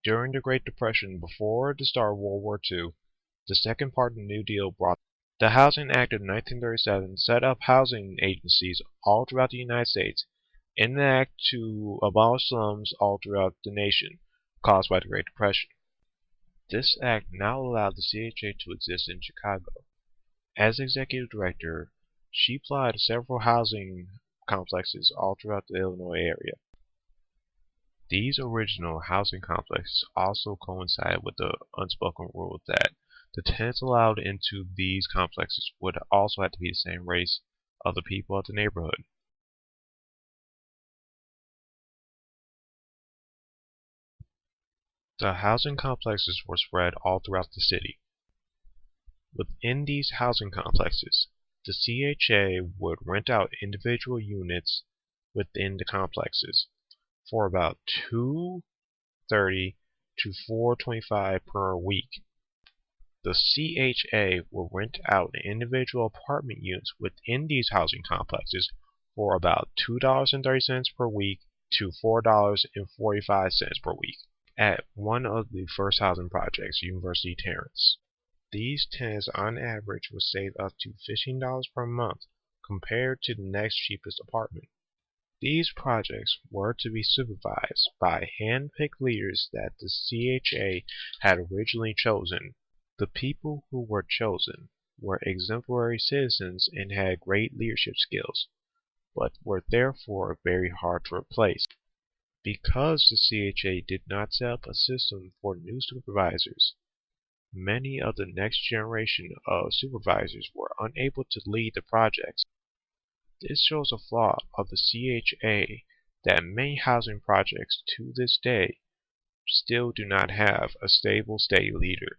During the Great Depression, before the start of World War II, the second part of the New Deal brought the Housing Act of 1937 set up housing agencies all throughout the United States in an act to abolish slums all throughout the nation caused by the Great Depression. This act now allowed the CHA to exist in Chicago. As executive director, she applied several housing complexes all throughout the Illinois area. These original housing complexes also coincided with the unspoken rule that the tenants allowed into these complexes would also have to be the same race of the people of the neighborhood. The housing complexes were spread all throughout the city. Within these housing complexes, the CHA would rent out individual units within the complexes for about $2.30 to $4.25 per week. The CHA will rent out individual apartment units within these housing complexes for about $2.30 per week to $4.45 per week at one of the first housing projects, University Terrace. These tenants on average would save up to $15 per month compared to the next cheapest apartment. These projects were to be supervised by hand-picked leaders that the CHA had originally chosen. The people who were chosen were exemplary citizens and had great leadership skills, but were therefore very hard to replace. Because the CHA did not set up a system for new supervisors, many of the next generation of supervisors were unable to lead the projects. This shows a flaw of the CHA that many housing projects to this day still do not have a stable state leader.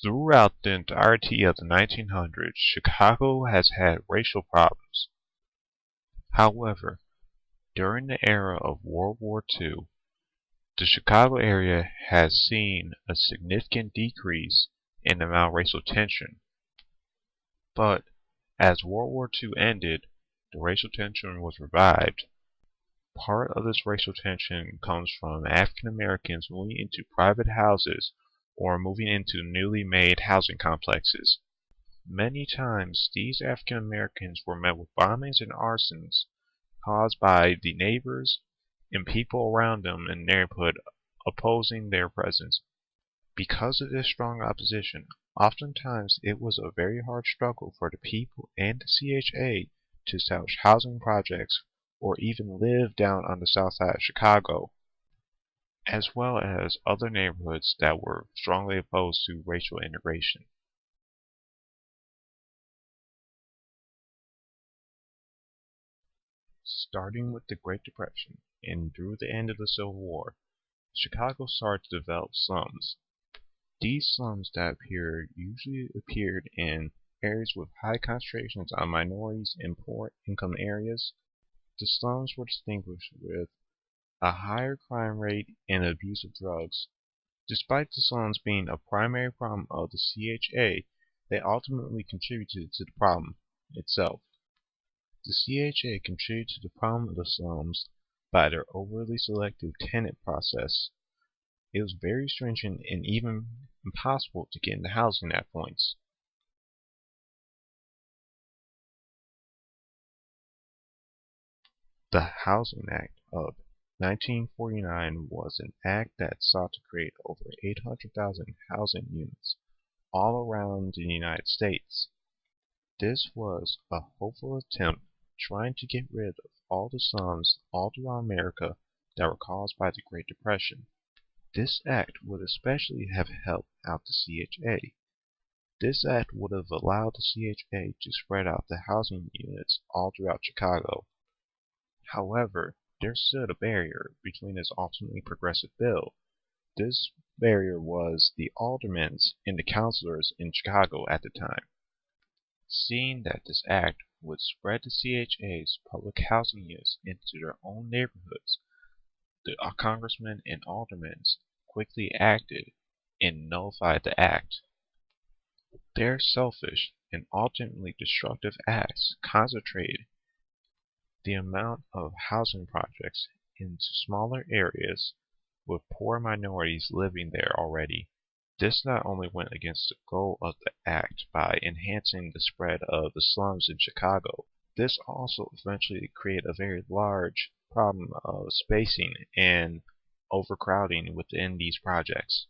Throughout the entirety of the 1900s, Chicago has had racial problems. However, during the era of World War II, the Chicago area has seen a significant decrease in the amount of racial tension. But as World War II ended, the racial tension was revived. Part of this racial tension comes from African Americans moving into private houses or moving into newly made housing complexes. Many times, these African Americans were met with bombings and arsons caused by the neighbors and people around them in the neighborhood opposing their presence. Because of this strong opposition, oftentimes it was a very hard struggle for the people and the CHA to establish housing projects or even live down on the south side of Chicago, as well as other neighborhoods that were strongly opposed to racial integration. Starting with the Great Depression and through the end of the Civil War, Chicago started to develop slums. These slums that usually appeared in areas with high concentrations on minorities and poor income areas. The slums were distinguished with a higher crime rate and abuse of drugs. Despite the slums being a primary problem of the CHA, they ultimately contributed to the problem itself. The CHA contributed to the problem of the slums by their overly selective tenant process. It was very stringent and even impossible to get into housing at points. The Housing Act of 1949 was an act that sought to create over 800,000 housing units all around the United States. This was a hopeful attempt trying to get rid of all the slums all throughout America that were caused by the Great Depression. This act would especially have helped out the CHA. This act would have allowed the CHA to spread out the housing units all throughout Chicago. However, there stood a barrier between this ultimately progressive bill. This barrier was the aldermen and the councilors in Chicago at the time. Seeing that this act would spread the CHA's public housing units into their own neighborhoods, the congressmen and aldermen quickly acted and nullified the act. Their selfish and ultimately destructive acts concentrated the amount of housing projects into smaller areas with poor minorities living there already. This not only went against the goal of the act by enhancing the spread of the slums in Chicago, this also eventually created a very large problem of spacing and overcrowding within these projects.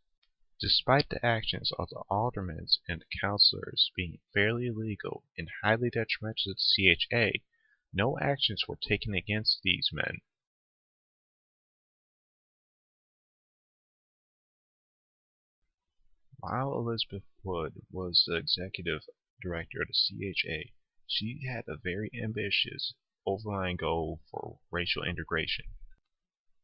Despite the actions of the aldermen and the councilors being fairly illegal and highly detrimental to the CHA, no actions were taken against these men. While Elizabeth Wood was the executive director of the CHA, she had a very ambitious, overlying goal for racial integration.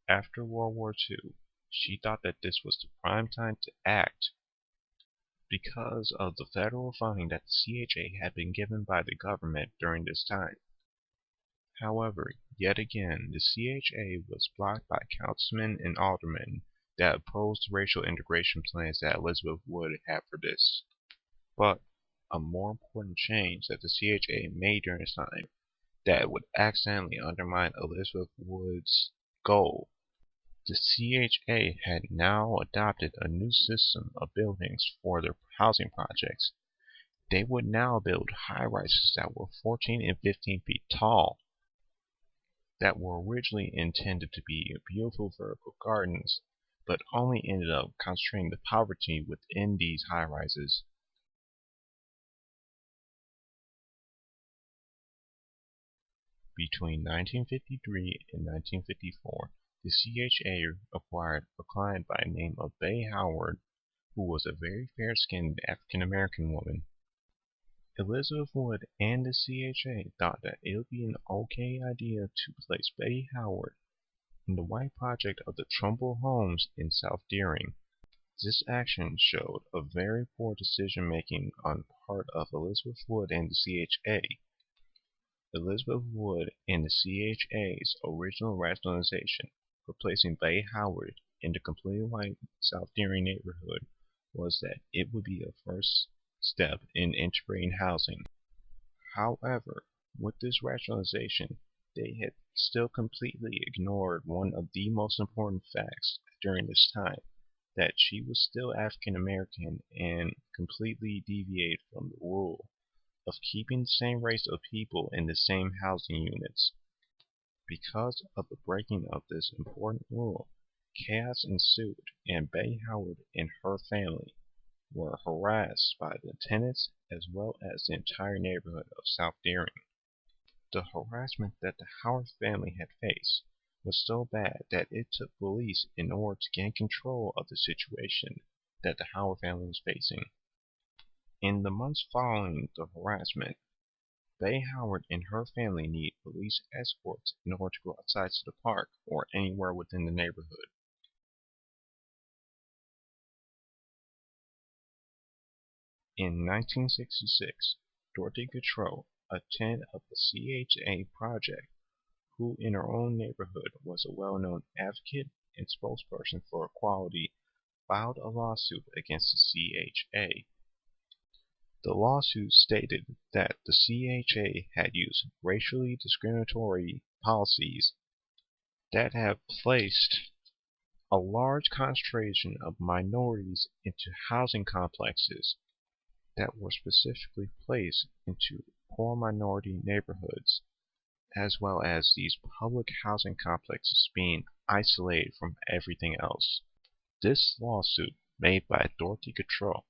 After World War II, she thought that this was the prime time to act because of the federal funding that the CHA had been given by the government during this time. However, yet again, the CHA was blocked by councilmen and aldermen that opposed the racial integration plans that Elizabeth Wood had for this. But a more important change that the CHA made during this time that would accidentally undermine Elizabeth Wood's goal. The CHA had now adopted a new system of buildings for their housing projects. They would now build high-rises that were 14 and 15 feet tall, that were originally intended to be beautiful vertical gardens, but only ended up concentrating the poverty within these high-rises. Between 1953 and 1954, the CHA acquired a client by the name of Bay Howard, who was a very fair-skinned African-American woman. Elizabeth Wood and the CHA thought that it would be an okay idea to place Bay Howard in the white project of the Trumbull Homes in South Deering. This action showed a very poor decision-making on the part of Elizabeth Wood and the CHA. Elizabeth Wood and the CHA's original rationalization for placing Bay Howard in the completely white South Deering neighborhood was that it would be a first step in integrating housing. However, with this rationalization, they had still completely ignored one of the most important facts during this time, that she was still African American and completely deviated from the rule of keeping the same race of people in the same housing units. Because of the breaking of this important rule, chaos ensued, and Bay Howard and her family were harassed by the tenants as well as the entire neighborhood of South Deering. The harassment that the Howard family had faced was so bad that it took police in order to gain control of the situation that the Howard family was facing. In the months following the harassment, Bay Howard and her family needed police escorts in order to go outside to the park or anywhere within the neighborhood. In 1966, Dorothy Gautreaux, a tenant of the CHA project, who in her own neighborhood was a well-known advocate and spokesperson for equality, filed a lawsuit against the CHA. The lawsuit stated that the CHA had used racially discriminatory policies that have placed a large concentration of minorities into housing complexes that were specifically placed into poor minority neighborhoods, as well as these public housing complexes being isolated from everything else. This lawsuit, made by Dorothy Gautreaux,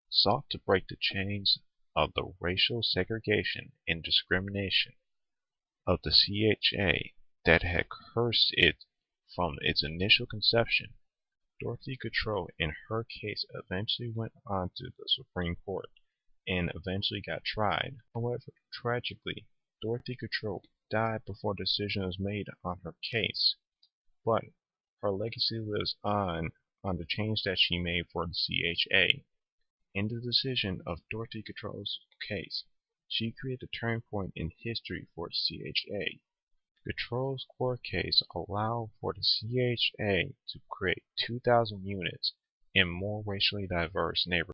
sought to break the chains of the racial segregation and discrimination of the CHA that had cursed it from its initial conception. Dorothy Gautreaux in her case eventually went on to the Supreme Court and eventually got tried. However, tragically, Dorothy Gautreaux died before a decision was made on her case, but her legacy lives on the change that she made for the CHA. In the decision of Dorothy Gautreaux's case, she created a turning point in history for the CHA. Gautreaux's court case allowed for the CHA to create 2,000 units in more racially diverse neighborhoods.